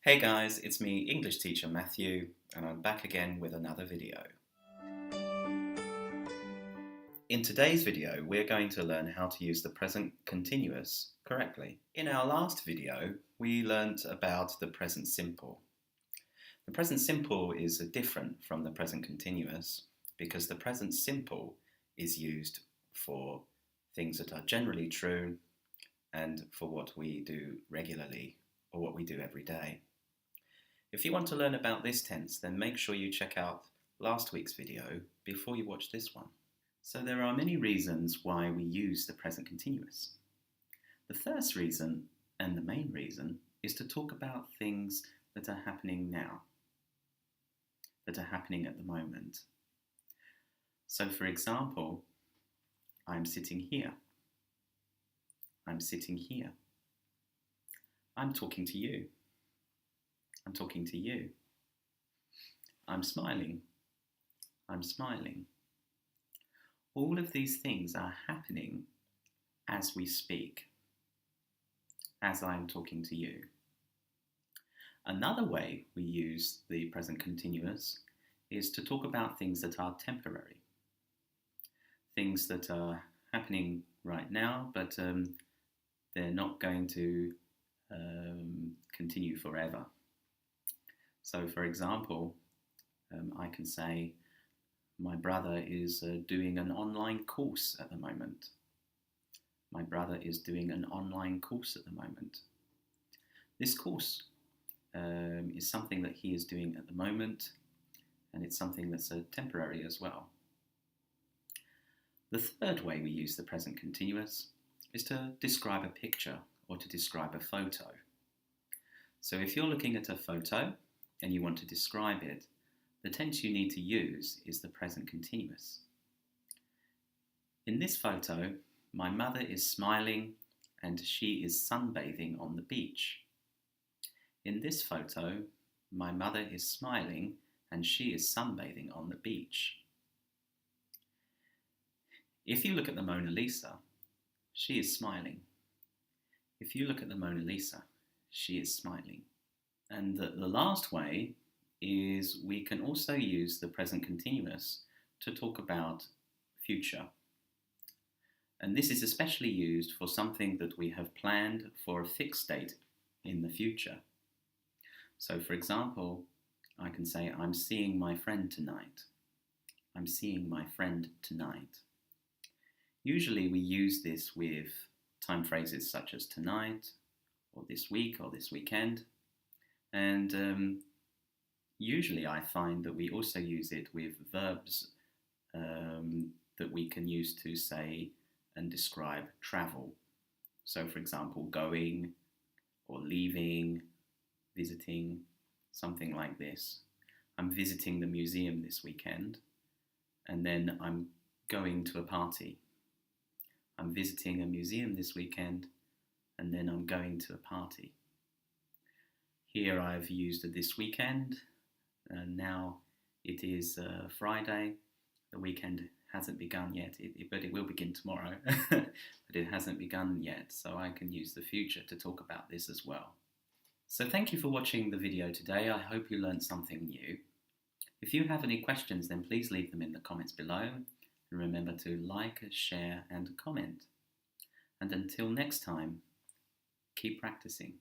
Hey guys, it's me, English teacher Matthew, and I'm back again with another video. In today's video, we're going to learn how to use the present continuous correctly. In our last video, we learnt about the present simple. The present simple is different from the present continuous because the present simple is used for things that are generally true and for what we do regularly or what we do every day. If you want to learn about this tense, then make sure you check out last week's video before you watch this one. So there are many reasons why we use the present continuous. The first reason, and the main reason, is to talk about things that are happening now, that are happening at the moment. So for example, I'm sitting here. I'm sitting here. I'm talking to you. I'm talking to you. I'm smiling. I'm smiling. All of these things are happening as we speak, as I'm talking to you. Another way we use the present continuous is to talk about things that are temporary. Things that are happening right now, but they're not going to continue forever. So, for example, I can say, my brother is doing an online course at the moment. My brother is doing an online course at the moment. This course is something that he is doing at the moment, and it's something that's temporary as well. The third way we use the present continuous is to describe a picture or to describe a photo. So if you're looking at a photo, and you want to describe it, the tense you need to use is the present continuous. In this photo, my mother is smiling and she is sunbathing on the beach. In this photo, my mother is smiling and she is sunbathing on the beach. If you look at the Mona Lisa, she is smiling. If you look at the Mona Lisa, she is smiling. And the last way is we can also use the present continuous to talk about future. And this is especially used for something that we have planned for a fixed date in the future. So for example, I can say, I'm seeing my friend tonight. I'm seeing my friend tonight. Usually we use this with time phrases such as tonight, or this week, or this weekend. And usually I find that we also use it with verbs that we can use to say and describe travel. So for example, going or leaving, visiting, something like this. I'm visiting the museum this weekend, and then I'm going to a party. I'm visiting a museum this weekend, and then I'm going to a party. Here I've used this weekend, and now it is Friday. The weekend hasn't begun yet, but it will begin tomorrow. But it hasn't begun yet, so I can use the future to talk about this as well. So thank you for watching the video today. I hope you learned something new. If you have any questions, then please leave them in the comments below. And remember to like, share, and comment. And until next time, keep practicing.